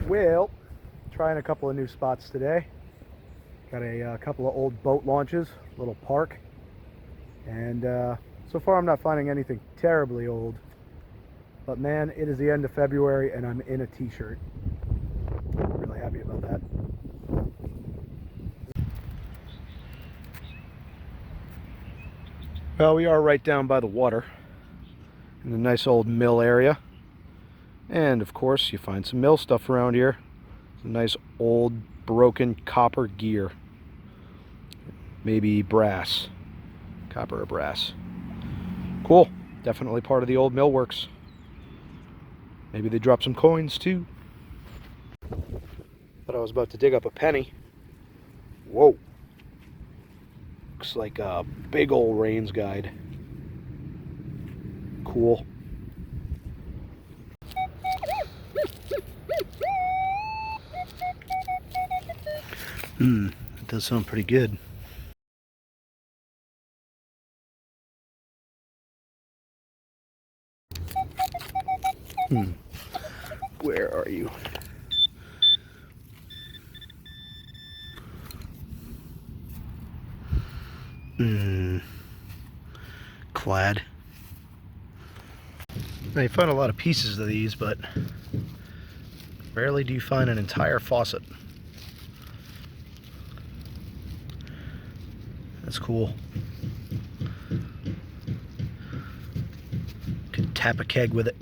Well, trying a couple of new spots today. Got a couple of old boat launches, little park, and so far I'm not finding anything terribly old. But man, it is the end of February and I'm in a t-shirt. Really happy about that. Well, we are right down by the water in a nice old mill area. And of course, you find some mill stuff around here. Some nice old broken copper gear. Maybe brass. Copper or brass. Cool. Definitely part of the old mill works. Maybe they dropped some coins too. But I was about to dig up a penny. Whoa. Looks like a big old Rains guide. Cool. That does sound pretty good. Where are you? Clad. Now you find a lot of pieces of these, but rarely do you find an entire faucet. That's cool. Could tap a keg with it.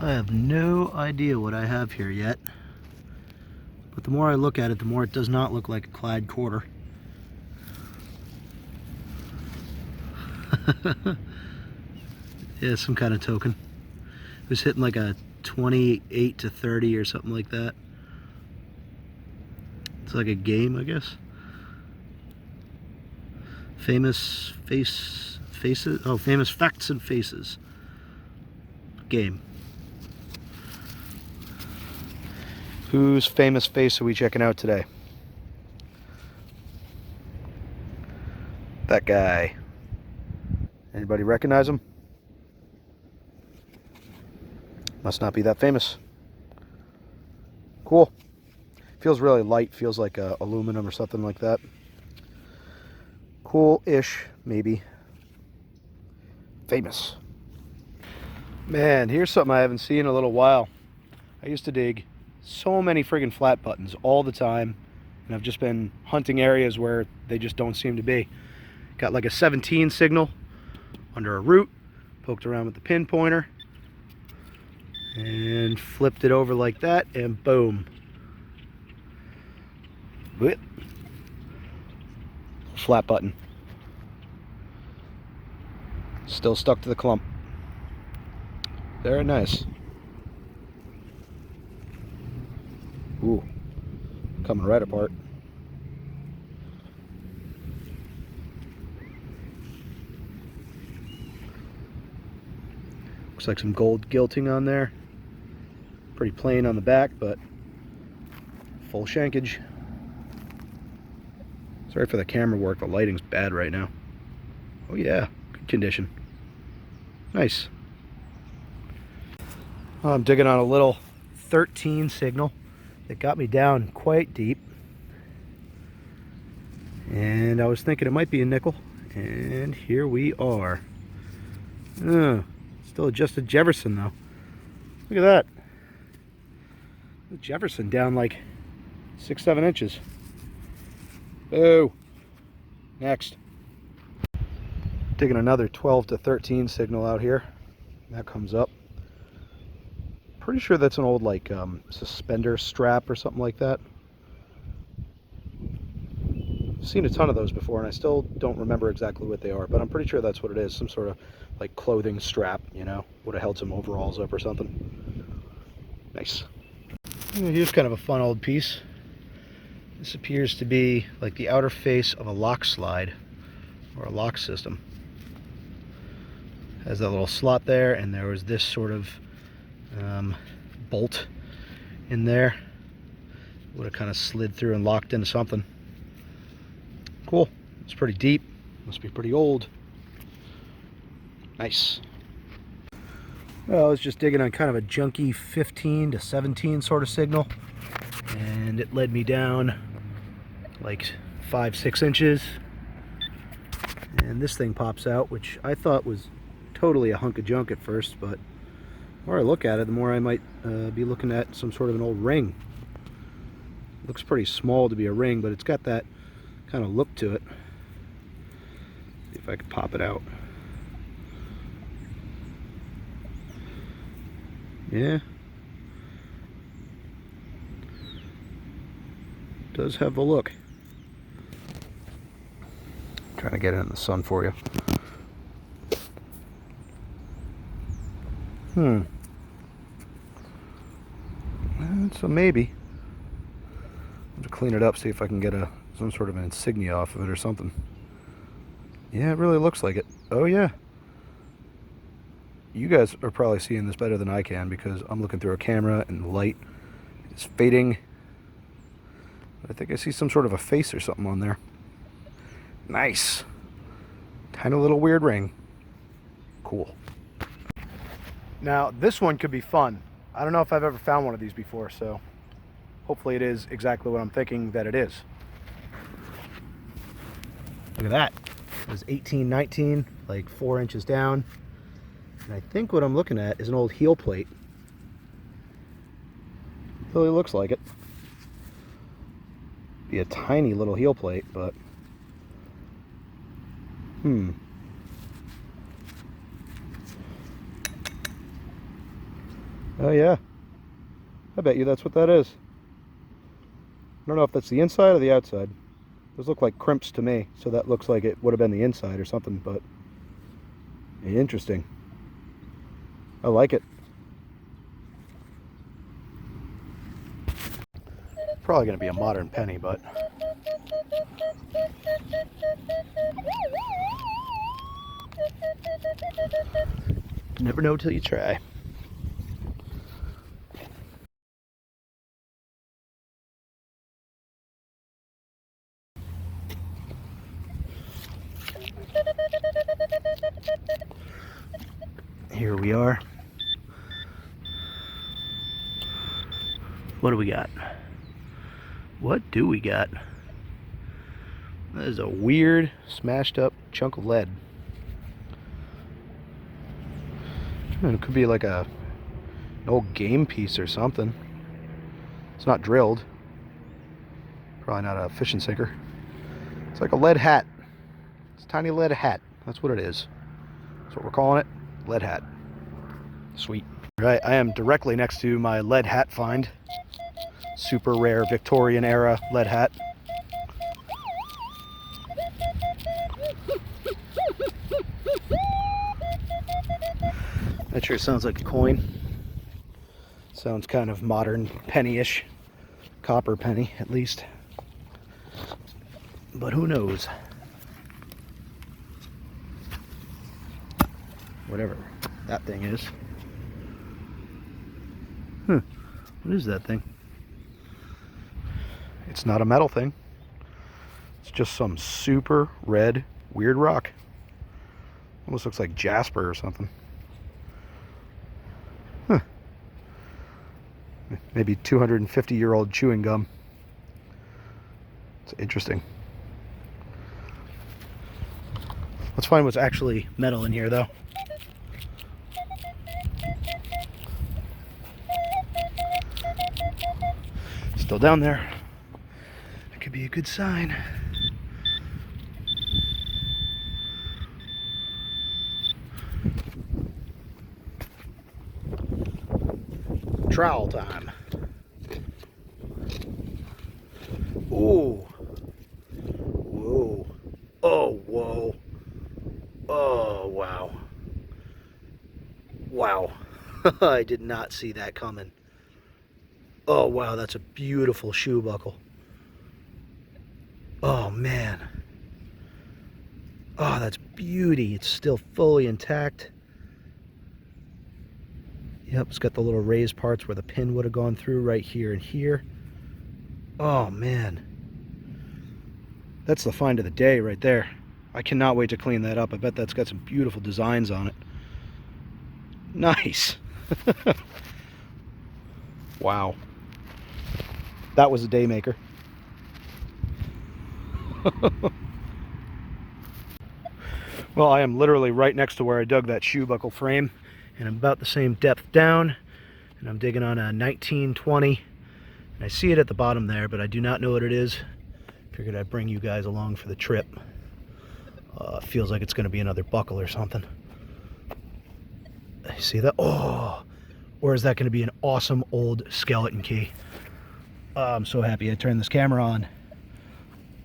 I have no idea what I have here yet, but the more I look at it, the more it does not look like a clad quarter. Yeah, some kind of token. It was hitting like a 28 to 30 or something like that. It's like a game, I guess. Famous faces. Oh, famous facts and faces. Game. Whose famous face are we checking out today? That guy. Anybody recognize him? Must not be that famous. Cool. Feels really light. Feels like aluminum or something like that. Cool-ish, maybe. Famous. Man, here's something I haven't seen in a little while. I used to dig so many friggin' flat buttons all the time, and I've just been hunting areas where they just don't seem to be. Got like a 17 signal under a root, poked around with the pinpointer, and flipped it over like that, and boom. Whip. Flat button. Still stuck to the clump. Very nice. Ooh, coming right apart. Looks like some gold gilting on there. Pretty plain on the back, but full shankage. Sorry for the camera work, the lighting's bad right now. Oh yeah, good condition. Nice. I'm digging on a little 13 signal that got me down quite deep. And I was thinking it might be a nickel, and here we are. Still just a Jefferson though. Look at that. Jefferson down like 6-7 inches. Boo. Next. Digging another 12 to 13 signal out here. That comes up. Pretty sure that's an old like suspender strap or something like that. I've seen a ton of those before and I still don't remember exactly what they are, but I'm pretty sure that's what it is. Some sort of like clothing strap, you know, would have held some overalls up or something. Nice. And here's kind of a fun old piece. This appears to be like the outer face of a lock slide or a lock system. Has that little slot there, and there was this sort of bolt in there. Would have kind of slid through and locked into something. Cool. It's pretty deep. Must be pretty old. Nice. Well, I was just digging on kind of a junky 15 to 17 sort of signal, and it led me down like 5-6 inches, and this thing pops out, which I thought was totally a hunk of junk at first, but the more I look at it, the more I might be looking at some sort of an old ring. It looks pretty small to be a ring, but it's got that kind of look to it. See if I can pop it out. Yeah, does have the look. Trying to get it in the sun for you. So maybe I'll have to clean it up, see if I can get some sort of an insignia off of it or something. Yeah, it really looks like it. Oh yeah. You guys are probably seeing this better than I can because I'm looking through a camera and the light is fading. I think I see some sort of a face or something on there. Nice. Kind of little weird ring. Cool. Now, this one could be fun. I don't know if I've ever found one of these before, so hopefully it is exactly what I'm thinking that it is. Look at that. It was 1819, like 4 inches down. And I think what I'm looking at is an old heel plate. Really looks like it. Be a tiny little heel plate, but oh yeah, I bet you that's what that is. I don't know if that's the inside or the outside. Those look like crimps to me, so that looks like it would have been the inside or something, but interesting. I like it. Probably going to be a modern penny, but never know till you try. Here we are. What do we got? What do we got? That is a weird, smashed up chunk of lead. It could be like an old game piece or something. It's not drilled. Probably not a fishing sinker. It's like a lead hat. It's a tiny lead hat. That's what it is. That's what we're calling it. Lead hat. Sweet. Right, I am directly next to my lead hat find. Super rare Victorian era lead hat. That sure sounds like a coin. Sounds kind of modern, penny-ish. Copper penny, at least. But who knows? Whatever that thing is. What is that thing? It's not a metal thing. It's just some super red, weird rock. Almost looks like jasper or something. Maybe 250-year-old chewing gum. It's interesting. Let's find what's actually metal in here, though. Still down there. That could be a good sign. Trowel time. Ooh. Whoa. Oh, whoa. Oh, wow. Wow. I did not see that coming. Oh, wow, that's a beautiful shoe buckle. Oh, man. Oh, that's beauty. It's still fully intact. Yep, it's got the little raised parts where the pin would have gone through right here and here. Oh, man. That's the find of the day right there. I cannot wait to clean that up. I bet that's got some beautiful designs on it. Nice. Wow. That was a day maker. Well, I am literally right next to where I dug that shoe buckle frame, and I'm about the same depth down, and I'm digging on a 1920, and I see it at the bottom there, but I do not know what it is. Figured I'd bring you guys along for the trip. Feels like it's going to be another buckle or something. You see that? Oh, or is that going to be an awesome old skeleton key? I'm so happy I turned this camera on.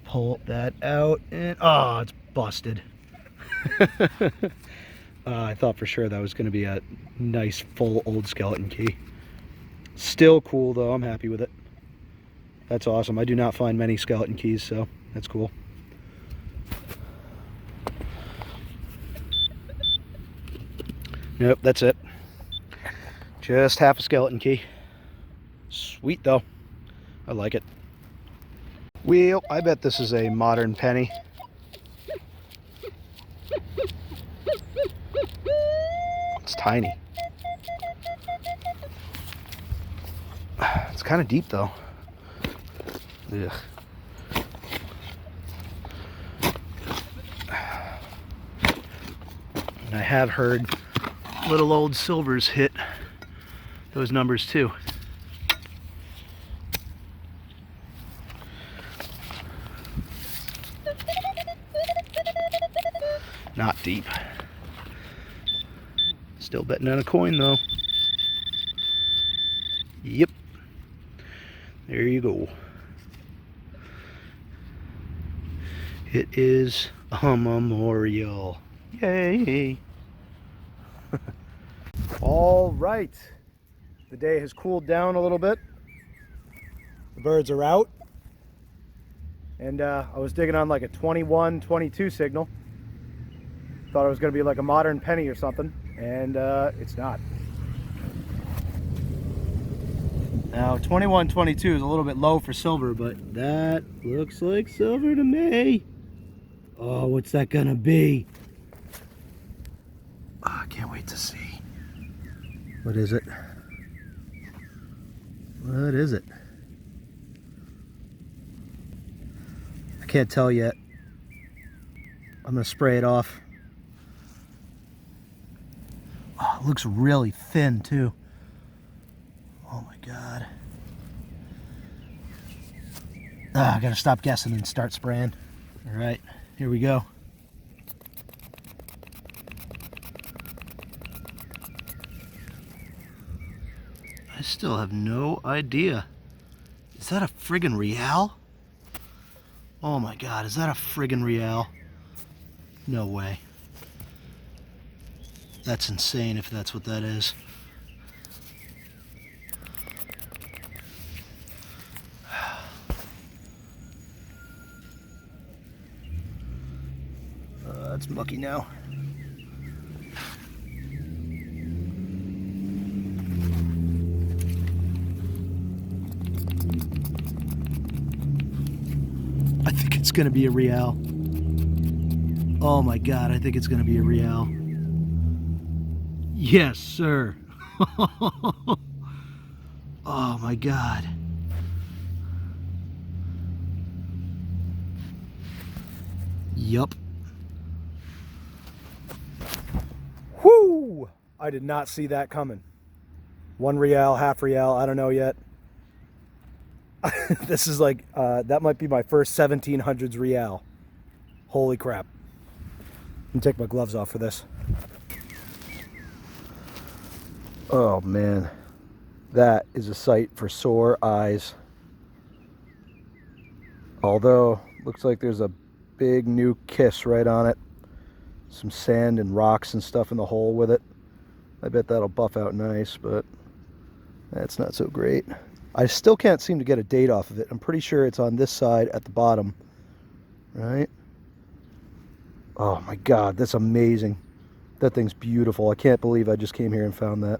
Pull that out, and oh, it's busted. I thought for sure that was going to be a nice full old skeleton key. Still cool though, I'm happy with it. That's awesome. I do not find many skeleton keys, so that's cool. Nope, that's it. Just half a skeleton key. Sweet though. I like it. Well, I bet this is a modern penny. It's tiny. It's kind of deep though. Ugh. And I have heard little old silvers hit those numbers too. Not deep. Still betting on a coin though. Yep. There you go. It is a memorial. Yay. All right. The day has cooled down a little bit. The birds are out. And I was digging on like a 21, 22 signal. Thought it was going to be like a modern penny or something, and it's not. Now 21, 22 is a little bit low for silver, but that looks like silver to me. Oh, what's that going to be? Oh, I can't wait to see. What is it? What is it? I can't tell yet. I'm going to spray it off. Oh, it looks really thin too. Oh my God. I gotta stop guessing and start spraying. All right, here we go. I still have no idea. Is that a friggin' real? Oh my God, is that a friggin' real? No way. That's insane if that's what that is. It's mucky now. I think it's gonna be a real. Oh my God, I think it's gonna be a real. Yes, sir. Oh my God. Yup. Whoo! I did not see that coming. 1 real, half real, I don't know yet. This is like, that might be my first 1700s real. Holy crap. Let me take my gloves off for this. Oh man, that is a sight for sore eyes. Although, looks like there's a big new kiss right on it. Some sand and rocks and stuff in the hole with it. I bet that'll buff out nice, but that's not so great. I still can't seem to get a date off of it. I'm pretty sure it's on this side at the bottom, right? Oh my God, that's amazing. That thing's beautiful. I can't believe I just came here and found that.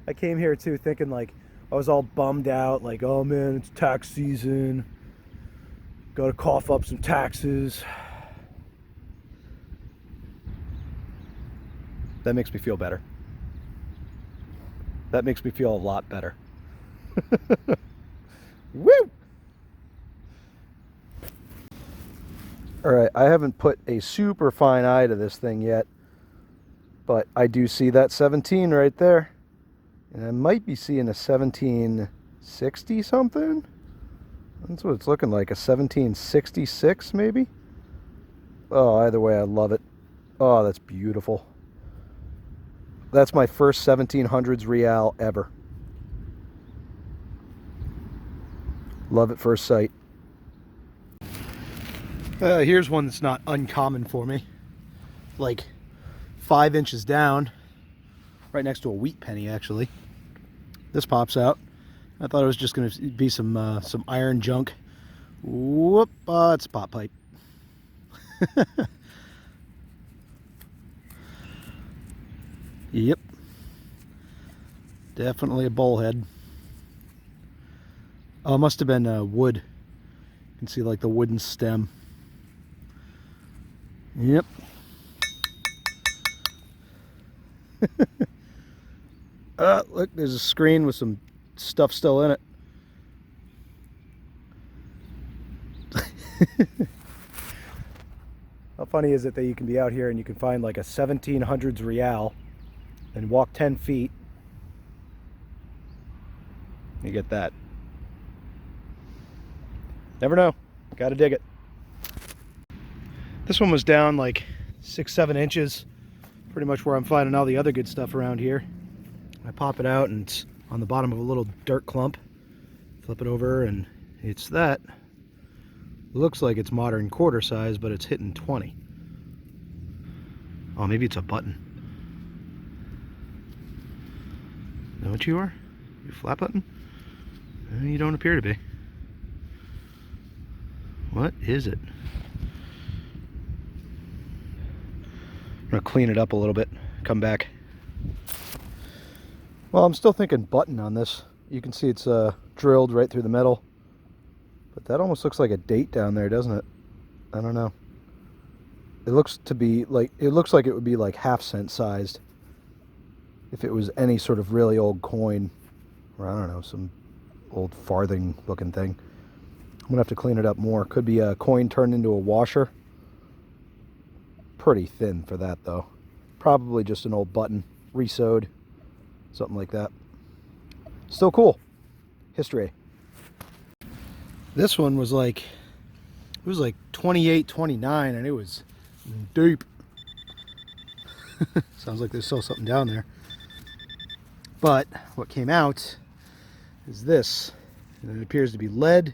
I came here too thinking like I was all bummed out, like, oh man, it's tax season, gotta cough up some taxes. That makes me feel better. That makes me feel a lot better. Woo! Alright, I haven't put a super fine eye to this thing yet, but I do see that 17 right there. And I might be seeing a 1760 something. That's what it's looking like, a 1766 maybe? Oh, either way, I love it. Oh, that's beautiful. That's my first 1700s real ever. Love at first sight. Here's one that's not uncommon for me. Like 5 inches down, right next to a wheat penny actually. This pops out. I thought it was just going to be some iron junk. Whoop! It's a pot pipe. Yep. Definitely a bullhead. Oh, it must have been wood. You can see like the wooden stem. Yep. Look, there's a screen with some stuff still in it. How funny is it that you can be out here and you can find like a 1700s real and walk 10 feet. You get that. Never know. Gotta dig it. This one was down like 6-7 inches. Pretty much where I'm finding all the other good stuff around here. I pop it out and it's on the bottom of a little dirt clump. Flip it over and it's that. Looks like it's modern quarter size, but it's hitting 20. Oh, maybe it's a button. Know what you are? You a flat button? You don't appear to be. What is it? I'm gonna clean it up a little bit, come back. Well, I'm still thinking button on this. You can see it's drilled right through the middle. But that almost looks like a date down there, doesn't it? I don't know. It looks to be like, it looks like it would be like half-cent sized if it was any sort of really old coin, or I don't know, some old farthing looking thing. I'm gonna have to clean it up more. Could be a coin turned into a washer. Pretty thin for that though. Probably just an old button, resewed, something like that. Still cool. History. This one was like, it was like 28, 29, and it was deep. Sounds like there's still something down there. But what came out is this. And it appears to be lead,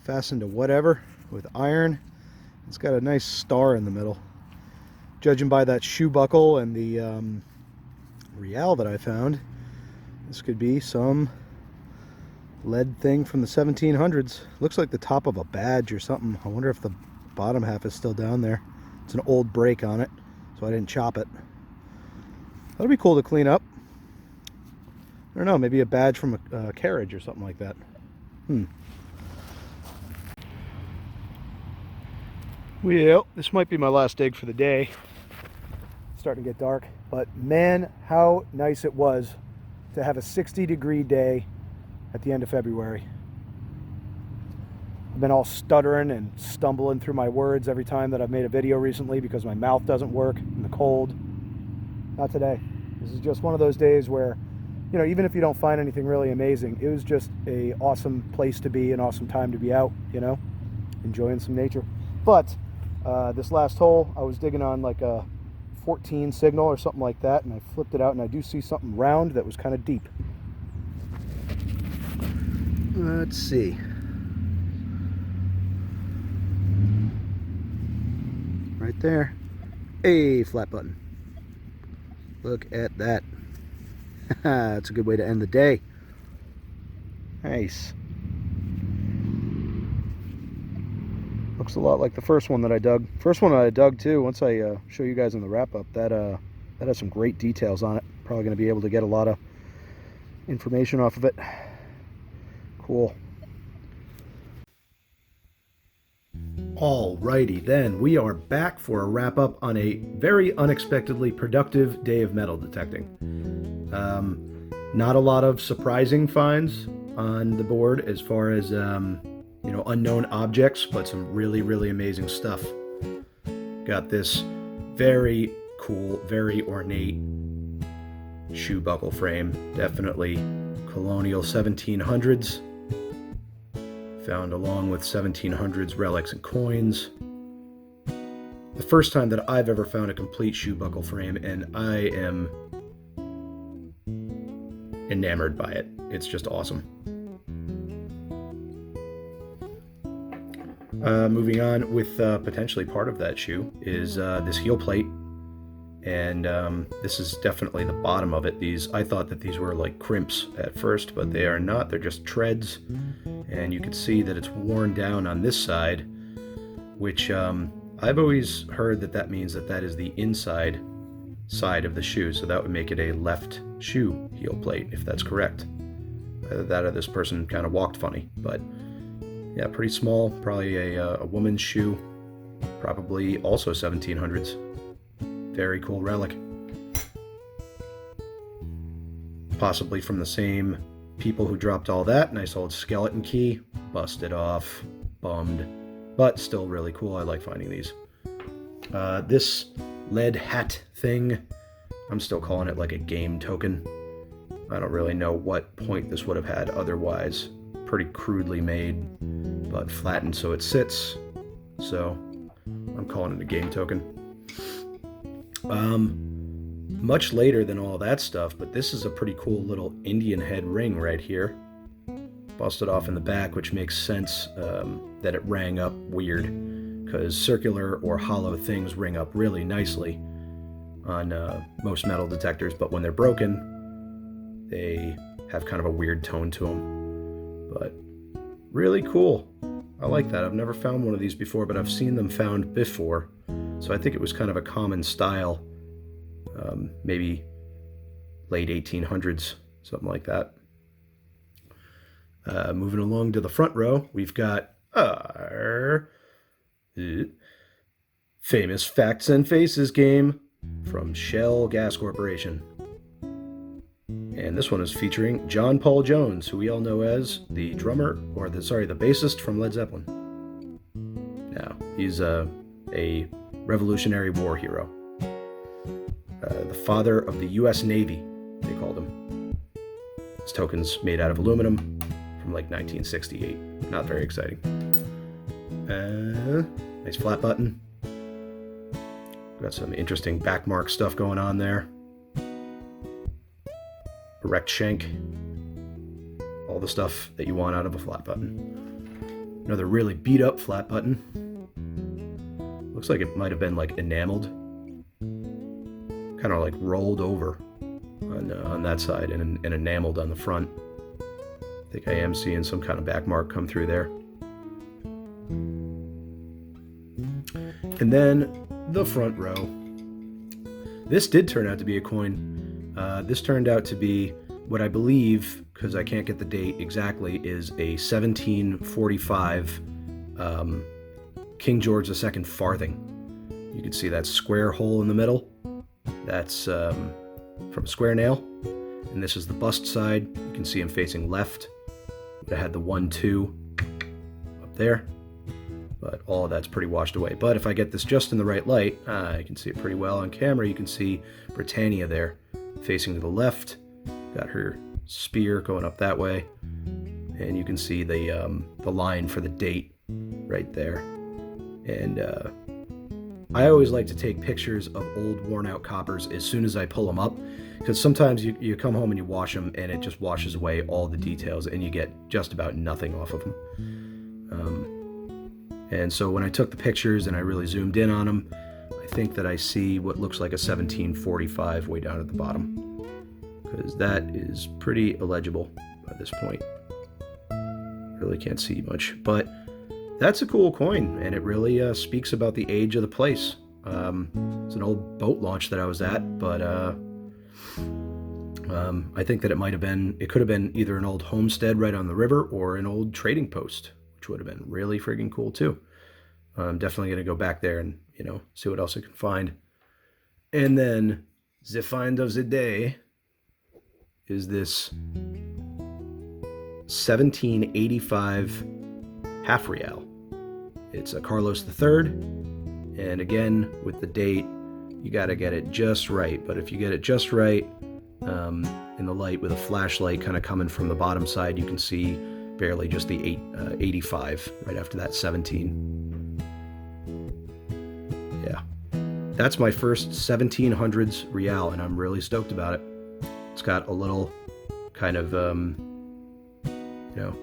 fastened to whatever with iron. It's got a nice star in the middle. Judging by that shoe buckle and the real that I found, this could be some lead thing from the 1700s. Looks like the top of a badge or something. I wonder if the bottom half is still down there. It's an old break on it, so I didn't chop it. That'll be cool to clean up. I don't know, maybe a badge from a carriage or something like that. Well, this might be my last dig for the day. It's starting to get dark, but man, how nice it was to have a 60-degree day at the end of February. I've been all stuttering and stumbling through my words every time that I've made a video recently because my mouth doesn't work in the cold. Not today. This is just one of those days where, you know, even if you don't find anything really amazing, it was just a awesome place to be, an awesome time to be out, you know, enjoying some nature. But this last hole, I was digging on like a 14 signal or something like that, and I flipped it out and I do see something round that was kind of deep. Let's see. Right there. A flat button. Look at that. That's a good way to end the day. Nice. Looks a lot like the first one that I dug. First one that I dug too, once I show you guys in the wrap up, that has some great details on it. Probably going to be able to get a lot of information off of it. Cool. Alrighty then, we are back for a wrap up on a very unexpectedly productive day of metal detecting. Not a lot of surprising finds on the board as far as unknown objects, but some really, really amazing stuff. Got this very cool, very ornate shoe buckle frame, definitely colonial 1700s. Found along with 1700s relics and coins. The first time that I've ever found a complete shoe buckle frame, and I am enamored by it. It's just awesome. Moving on with potentially part of that shoe is this heel plate, and this is definitely the bottom of it. I thought that these were like crimps at first, but they are not. They're just treads, and you can see that it's worn down on this side, which I've always heard that means that is the inside side of the shoe, so that would make it a left shoe heel plate, if that's correct. Either that or this person kind of walked funny, but yeah, pretty small, probably a woman's shoe, probably also 1700s. Very cool relic. Possibly from the same people who dropped all that. Nice old skeleton key, busted off, bummed, but still really cool. I like finding these. This lead hat thing, I'm still calling it like a game token. I don't really know what point this would have had otherwise. Pretty crudely made, but flattened so it sits. So I'm calling it a game token. Much later than all that stuff, but this is a pretty cool little Indian head ring right here. Busted off in the back, which makes sense that it rang up weird, because circular or hollow things ring up really nicely on most metal detectors, but when they're broken, they have kind of a weird tone to them. But really cool. I like that. I've never found one of these before, but I've seen them found before. So I think it was kind of a common style, maybe late 1800s, something like that. Moving along to the front row, we've got our famous Facts and Faces game from Shell Gas Corporation. And this one is featuring John Paul Jones, who we all know as the bassist from Led Zeppelin. Now, he's a Revolutionary War hero. The father of the U.S. Navy, they called him. His token's made out of aluminum from like 1968. Not very exciting. Nice flat button. Got some interesting backmark stuff going on there. Erect shank. All the stuff that you want out of a flat button. Another really beat up flat button. Looks like it might have been like enameled. Kind of like rolled over on that side and enameled on the front. I think I am seeing some kind of back mark come through there. And then the front row. This did turn out to be a coin. This turned out to be what I believe, because I can't get the date exactly, is a 1745 King George II farthing. You can see that square hole in the middle. That's from a square nail. And this is the bust side. You can see him facing left. It had the 1-2 up there. But all of that's pretty washed away. But if I get this just in the right light, I can see it pretty well on camera. You can see Britannia there facing to the left. Got her spear going up that way. And you can see the line for the date right there. And I always like to take pictures of old worn out coppers as soon as I pull them up, because sometimes you come home and you wash them and it just washes away all the details and you get just about nothing off of them. And so when I took the pictures and I really zoomed in on them, I think that I see what looks like a 1745 way down at the bottom, because that is pretty illegible by this point. Really can't see much, but that's a cool coin, and it really speaks about the age of the place. It's an old boat launch that I was at, but I think that it could have been either an old homestead right on the river or an old trading post, which would have been really friggin' cool too. I'm definitely going to go back there and, you know, see what else I can find. And then the find of the day is this 1785 half real. It's a Carlos III, and again, with the date, you got to get it just right. But if you get it just right, in the light with a flashlight kind of coming from the bottom side, you can see barely just the 85 right after that 17. Yeah, that's my first 1700s real, and I'm really stoked about it. It's got a little kind of, you know,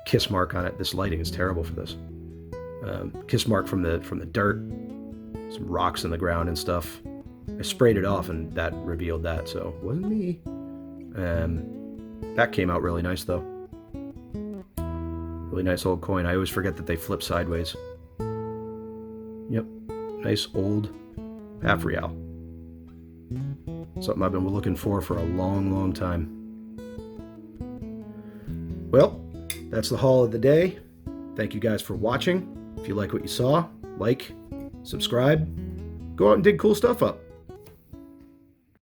kiss mark on it. This lighting is terrible for this. Kiss mark from the dirt, some rocks in the ground and stuff. I sprayed it off and that revealed that, so it wasn't me. That came out really nice though. Really nice old coin. I always forget that they flip sideways. Yep, nice old half real. Something I've been looking for a long, long time. Well, that's the haul of the day. Thank you guys for watching. If you like what you saw, like, subscribe, go out and dig cool stuff up.